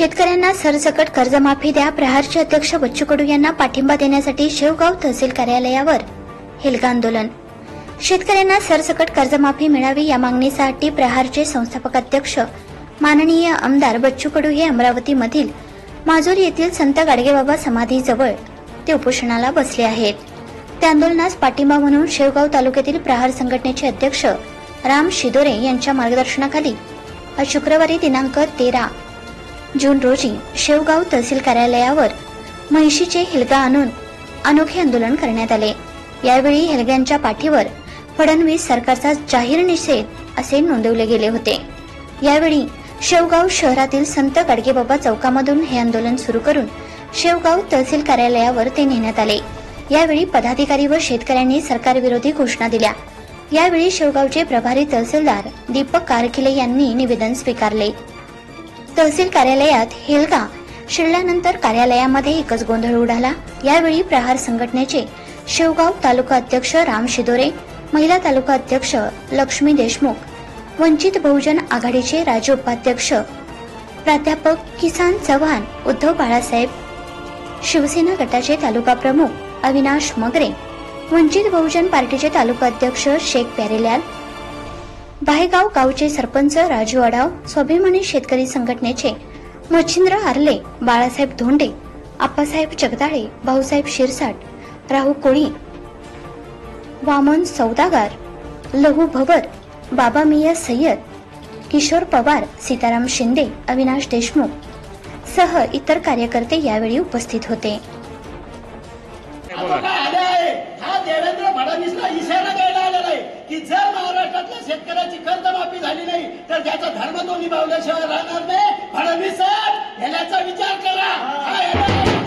शेतकऱ्यांना सरसकट कर्जमाफी द्या. प्रहारचे अध्यक्ष बच्चू कडू यांना पाठिंबा देण्यासाठी शेवगाव तहसील कार्यालयावर हेलगा आंदोलन. शेतकऱ्यांना सरसकट कर्जमाफी मिळावी या मागणीसाठी प्रहारचे संस्थापक अध्यक्ष माननीय आमदार बच्चू कडू हे अमरावतीमधील माजूर येथील संत गाडगेबाबा समाधीजवळ ते उपोषणाला बसले आहेत. त्या आंदोलनास पाठिंबा म्हणून शेवगाव तालुक्यातील प्रहार संघटनेचे अध्यक्ष राम शिदोरे यांच्या मार्गदर्शनाखाली आज शुक्रवारी दिनांक 13 जून रोजी शेवगाव तहसील कार्यालयावर म्हैशीचे हेलगा आणून अनोखे आंदोलन करण्यात आले. यावेळी हेलग्यांच्या पाठीवर फडणवीस सरकारचा जाहीर निषेध असे नोंदवले गेले होते. यावेळी शेवगाव शहरातील संत गाडगेबाबा चौकामधून हे आंदोलन सुरू करून शेवगाव तहसील कार्यालयावर ते नेण्यात आले. यावेळी पदाधिकारी व शेतकऱ्यांनी सरकारविरोधी घोषणा दिल्या. यावेळी शेवगावचे प्रभारी तहसीलदार दीपक कारखिले यांनी निवेदन स्वीकारले. तहसील कार्यालयात हेलगा शिरल्यानंतर कार्यालयामध्ये एकच गोंधळ उडाला. यावेळी प्रहार संघटनेचे शेवगाव तालुका अध्यक्ष राम शिदोरे, महिला तालुका अध्यक्ष लक्ष्मी देशमुख, वंचित बहुजन आघाडीचे राज्य उपाध्यक्ष प्राध्यापक किसन चव्हाण, उद्धव बाळासाहेब, शिवसेना गटाचे तालुका प्रमुख अविनाश मगरे, वंचित बहुजन पार्टीचे तालुका अध्यक्ष शेख प्यारेलाल, बाहेगाव गावचे सरपंच राजू आढाव, स्वाभिमानी शेतकरी संघटनेचे मच्छिंद्र आर्ले, बाळासाहेब धोंडे, आप्पासाहेब जगदाळे, भाऊसाहेब शिरसाट, राहू कोळी, वामन सौदागार, लहू भवर, बाबा मिया सय्यद, किशोर पवार, सीताराम शिंदे, अविनाश देशमुख सह इतर कार्यकर्ते यावेळी उपस्थित होते. हा देवेंद्र फडणवीसला इशारा द्यायला आलेला आहे की जर महाराष्ट्रातल्या शेतकऱ्याची कर्जमाफी झाली नाही तर त्याचा धर्म तो निभावल्याशिवाय राहणार नाही. फडणवीस साहेब याचा विचार करा.